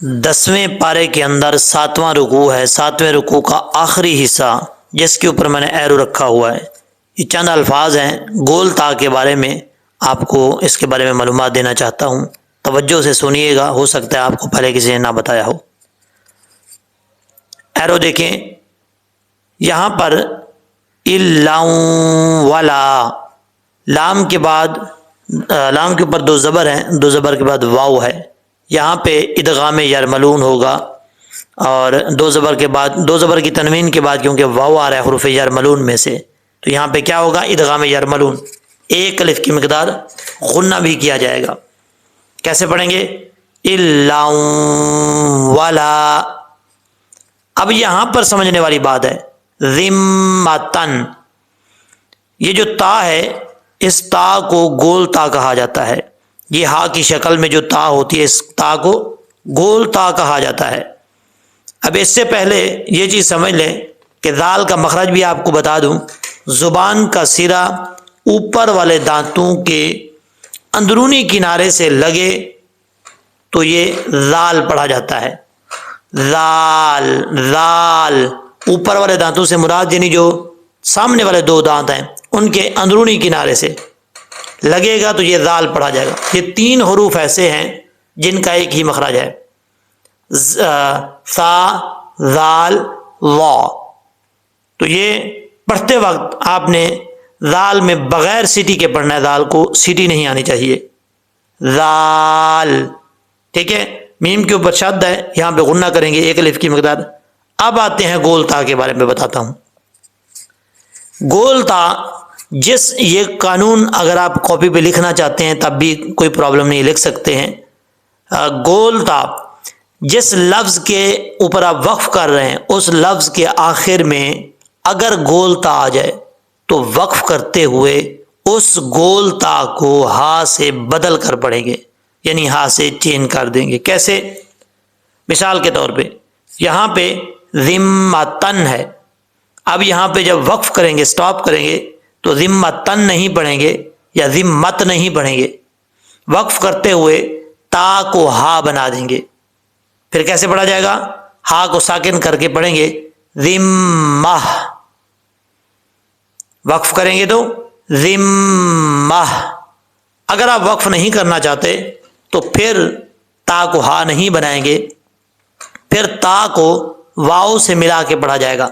10ویں پارے کے اندر 7واں رکوع ہے، 7ویں رکوع کا آخری حصہ جس کے اوپر میں نے ایرو رکھا ہوا ہے۔ یہ چند الفاظ ہیں گول تا کے بارے میں، آپ کو اس کے بارے میں معلومات دینا چاہتا ہوں، توجہ سے سنیے گا، ہو سکتا ہے آپ کو پہلے کسی نے نہ بتایا ہو۔ ایرو دیکھیں، یہاں پر ولا لام کے بعد لام کے اوپر 2 زبر ہیں، 2 زبر کے بعد واو ہے، یہاں پہ ادغام یرملون ہوگا، اور 2 زبر کے بعد 2 زبر کی تنوین کے بعد کیونکہ واو آ رہا ہے حروف یرملون میں سے، تو یہاں پہ کیا ہوگا؟ ادغام یرملون۔ 1 الف کی مقدار غنہ بھی کیا جائے گا۔ کیسے پڑھیں گے؟ الا ولا۔ اب یہاں پر سمجھنے والی بات ہے، ذمتن، یہ جو تا ہے اس تا کو گول تا کہا جاتا ہے۔ یہ ہا کی شکل میں جو تا ہوتی ہے اس تا کو گول تا کہا جاتا ہے۔ اب اس سے پہلے یہ چیز سمجھ لیں کہ ذال کا مخرج بھی آپ کو بتا دوں، زبان کا سرا اوپر والے دانتوں کے اندرونی کنارے سے لگے تو یہ ذال پڑھا جاتا ہے۔ ذال ذال، اوپر والے دانتوں سے مراد یعنی جو سامنے والے 2 دانت ہیں ان کے اندرونی کنارے سے لگے گا تو یہ ذال پڑھا جائے گا۔ یہ 3 حروف ایسے ہیں جن کا ایک ہی مخرج ہے، سا ذال وا۔ تو یہ پڑھتے وقت آپ نے ذال میں بغیر سیٹی کے پڑھنا ہے، ذال کو سیٹی نہیں آنی چاہیے، ذال، ٹھیک ہے۔ میم کے اوپر شد ہے، یہاں پہ غنہ کریں گے 1 الف کی مقدار۔ اب آتے ہیں گول تا کے بارے میں بتاتا ہوں۔ گول تا، جس یہ قانون اگر آپ کاپی پہ لکھنا چاہتے ہیں تب بھی کوئی پرابلم نہیں، لکھ سکتے ہیں۔ گول تا، جس لفظ کے اوپر آپ وقف کر رہے ہیں اس لفظ کے آخر میں اگر گول تا آ جائے تو وقف کرتے ہوئے اس گول تا کو ہا سے بدل کر پڑھیں گے، یعنی ہا سے چینج کر دیں گے۔ کیسے؟ مثال کے طور پہ یہاں پہ ذمتن ہے، اب یہاں پہ جب وقف کریں گے، سٹاپ کریں گے تو ذمتن نہیں پڑھیں گے یا ذمت نہیں پڑھیں گے، وقف کرتے ہوئے تا کو ہا بنا دیں گے۔ پھر کیسے پڑھا جائے گا؟ ہا کو ساکن کر کے پڑھیں گے ذمہ، وقف کریں گے تو ذمہ۔ اگر آپ وقف نہیں کرنا چاہتے تو پھر تا کو ہا نہیں بنائیں گے، پھر تا کو واؤ سے ملا کے پڑھا جائے گا۔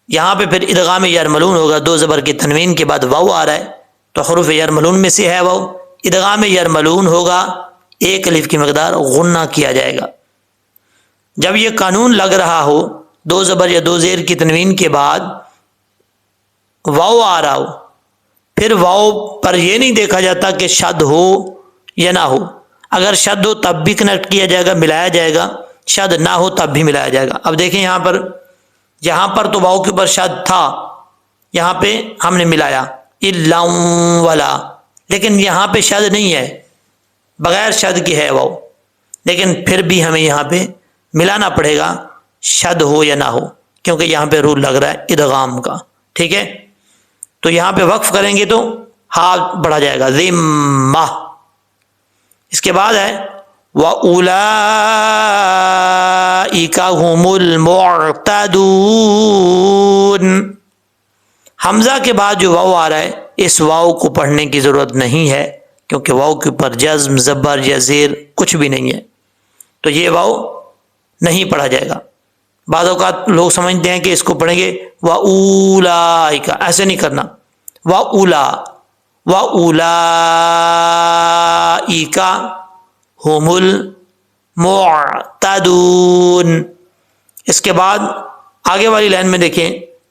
یہاں پہ پھر ادغام یرملون ہوگا، 2 زبر کی تنوین کے بعد واؤ آ رہا ہے تو حروف یرملون میں سے ہے واؤ، ادغام یرملون ہوگا، 1 الف کی مقدار غنہ کیا جائے گا۔ جب یہ قانون لگ رہا ہو 2 زبر یا 2 زیر کی تنوین کے بعد واؤ آ رہا ہو، پھر واؤ پر یہ نہیں دیکھا جاتا کہ شد ہو یا نہ ہو، اگر شد ہو تب بھی کنیکٹ کیا جائے گا، ملایا جائے گا، شد نہ ہو تب بھی ملایا جائے گا۔ اب دیکھیں یہاں پر تو واؤ کے اوپر شد تھا، یہاں پہ ہم نے ملایا الا ولا، لیکن یہاں پہ شد نہیں ہے، بغیر شد کے ہے واؤ، لیکن پھر بھی ہمیں یہاں پہ ملانا پڑے گا شد ہو یا نہ ہو، کیونکہ یہاں پہ رول لگ رہا ہے ادغام کا، ٹھیک ہے۔ تو یہاں پہ وقف کریں گے تو ہا بڑھا جائے گا ذمہ۔ اس کے بعد ہے وَأُولَئِكَ هُمُ الْمُعْتَدُونَ، حمزہ کے بعد جو واؤ آ رہا ہے اس واؤ کو پڑھنے کی ضرورت نہیں ہے، کیونکہ واؤ کے اوپر جزم، زبر یا زیر کچھ بھی نہیں ہے، تو یہ واؤ نہیں پڑھا جائے گا۔ بعض اوقات لوگ سمجھتے ہیں کہ اس کو پڑھیں گے وَأُولَئِكَ، ایسے نہیں کرنا، وَأُولَئِكَ هُمُ الْمُعْتَدُونَ۔ اس کے بعد آگے والی لائن میں دیکھیں،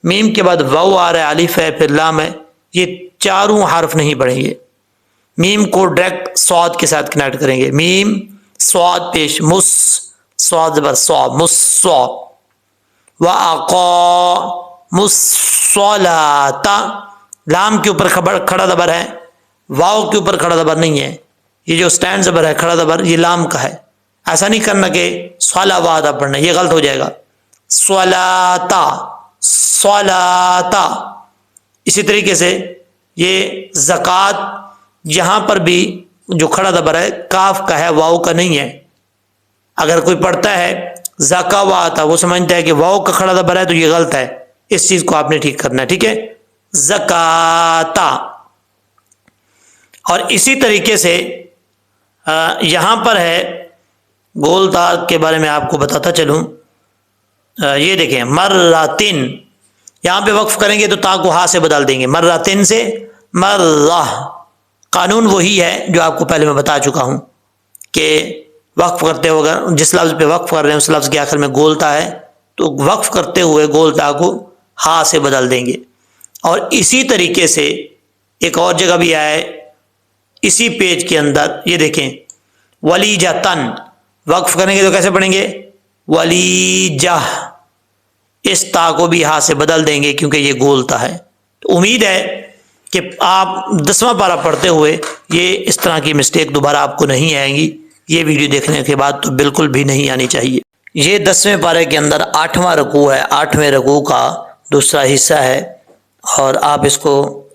میم کے بعد واو آ رہا ہے، الف ہے، پھر لام ہے، یہ چاروں حرف نہیں پڑھیں گے، میم کو ڈائریکٹ صاد کے ساتھ کنیکٹ کریں گے، میم صاد پیش، مس صاد زبر صاد، مصا، وَأَقَامُ الصَّلَاةَ، لام کے اوپر کھڑا زبر ہے، واو کے اوپر کھڑا زبر نہیں ہے، یہ جو سٹینڈ زبر ہے کھڑا زبر یہ لام کا ہے، ایسا نہیں کرنا کہ صلوات پڑھنا، یہ غلط ہو جائے گا، صلاتا صلاتا۔ اسی طریقے سے یہ زکوٰۃ، یہاں پر بھی جو کھڑا زبر ہے کاف کا ہے، واو کا نہیں ہے، اگر کوئی پڑھتا ہے زکواتا، وہ سمجھتا ہے کہ واو کا کھڑا زبر ہے تو یہ غلط ہے، اس چیز کو آپ نے ٹھیک کرنا ہے، ٹھیک ہے، زکاتا۔ اور اسی طریقے سے یہاں پر ہے گول تا کے بارے میں آپ کو بتاتا چلوں، یہ دیکھیں مراتن، یہاں پہ وقف کریں گے تو تا کو ہا سے بدل دیں گے، مراتن سے مرہ، قانون وہی ہے جو آپ کو پہلے میں بتا چکا ہوں کہ وقف کرتے ہوئے اگر جس لفظ پہ وقف کر رہے ہیں اس لفظ کے آخر میں گول تا ہے تو وقف کرتے ہوئے گول تا کو ہا سے بدل دیں گے۔ اور اسی طریقے سے ایک اور جگہ بھی آیا ہے اسی پیج کے اندر، یہ دیکھیں ولیجتن، وقف کریں گے تو کیسے پڑھیں گے؟ ولیجہ، اس تا کو بھی ہا سے بدل دیں گے کیونکہ یہ گول تا ہے۔ تو امید ہے کہ آپ 10واں پارہ پڑھتے ہوئے یہ اس طرح کی مسٹیک دوبارہ آپ کو نہیں آئیں گی، یہ ویڈیو دیکھنے کے بعد تو بالکل بھی نہیں آنی چاہیے۔ یہ 10ویں پارے کے اندر 8واں رکوع ہے، 8ویں رکوع کا دوسرا حصہ ہے، اور آپ اس کو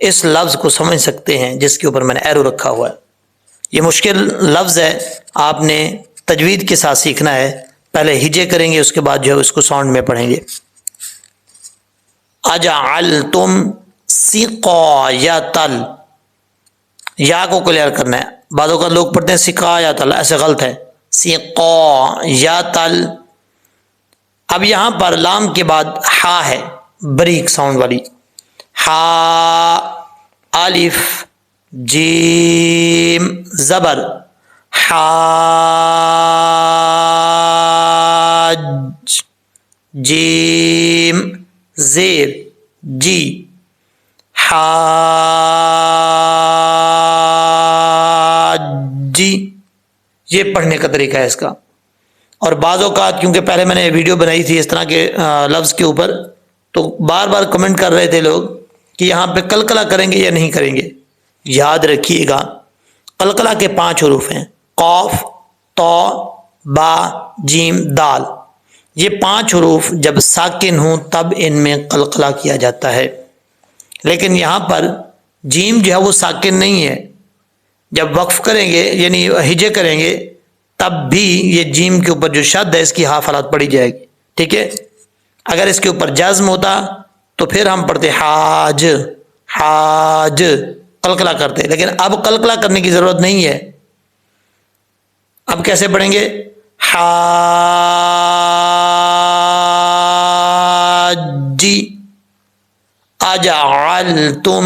اس لفظ کو سمجھ سکتے ہیں جس کے اوپر میں نے ایرو رکھا ہوا ہے۔ یہ مشکل لفظ ہے، آپ نے تجوید کے ساتھ سیکھنا ہے، پہلے ہجے کریں گے اس کے بعد جو ہے اس کو ساؤنڈ میں پڑھیں گے۔ اجعلتم سقایۃ، یا کو کلیئر کرنا ہے، بعض اوقات لوگ پڑھتے ہیں سقایۃ، ایسے غلط ہے، سقایۃ۔ اب یہاں پر لام کے بعد ہا ہے، بریک ساؤنڈ والی، ہا، الف، جیم زبر، حاج، جیم زیر، جی، حاجی، یہ پڑھنے کا طریقہ ہے اس کا۔ اور بعض اوقات کیونکہ پہلے میں نے ویڈیو بنائی تھی اس طرح کے لفظ کے اوپر، تو بار بار کمنٹ کر رہے تھے لوگ کہ یہاں پہ قلقلہ کریں گے یا نہیں کریں گے۔ یاد رکھیے گا قلقلہ کے 5 حروف ہیں، قاف، طا، با، جیم، دال، یہ 5 حروف جب ساکن ہوں تب ان میں قلقلہ کیا جاتا ہے، لیکن یہاں پر جیم جو ہے وہ ساکن نہیں ہے، جب وقف کریں گے یعنی ہجے کریں گے تب بھی یہ جیم کے اوپر جو شد ہے اس کی ہا فلات پڑی جائے گی، ٹھیک ہے۔ اگر اس کے اوپر جزم ہوتا تو پھر ہم پڑھتے حاج، حاج، قلقلہ کرتے، لیکن اب قلقلہ کرنے کی ضرورت نہیں ہے۔ اب کیسے پڑھیں گے؟ حاجی، اجعلتم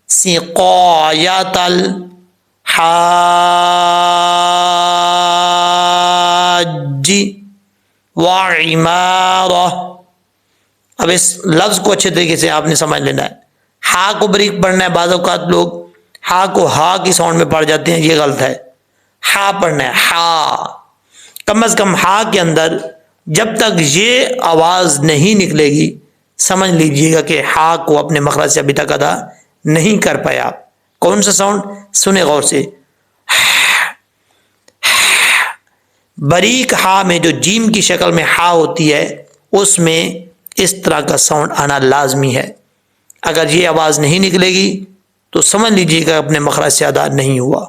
سقایۃ الحاج وعمارہ۔ اب اس لفظ کو اچھے طریقے سے آپ نے سمجھ لینا ہے، ہا کو بریک پڑھنا ہے، بعض اوقات لوگ ہا کو ہا کی ساؤنڈ میں پڑھ جاتے ہیں، یہ غلط ہے، ہا پڑھنا ہے، ہا، کم از کم ہا کے اندر جب تک یہ آواز نہیں نکلے گی سمجھ لیجئے گا کہ ہا کو اپنے مخرج سے ابھی تک ادا نہیں کر پائے آپ۔ کون سا ساؤنڈ؟ سنیں غور سے، بریک ہا میں جو جیم کی شکل میں ہا ہوتی ہے اس میں اس طرح کا ساؤنڈ آنا لازمی ہے، اگر یہ آواز نہیں نکلے گی تو سمجھ لیجئے گا اپنے مخرج سے ادا نہیں ہوا۔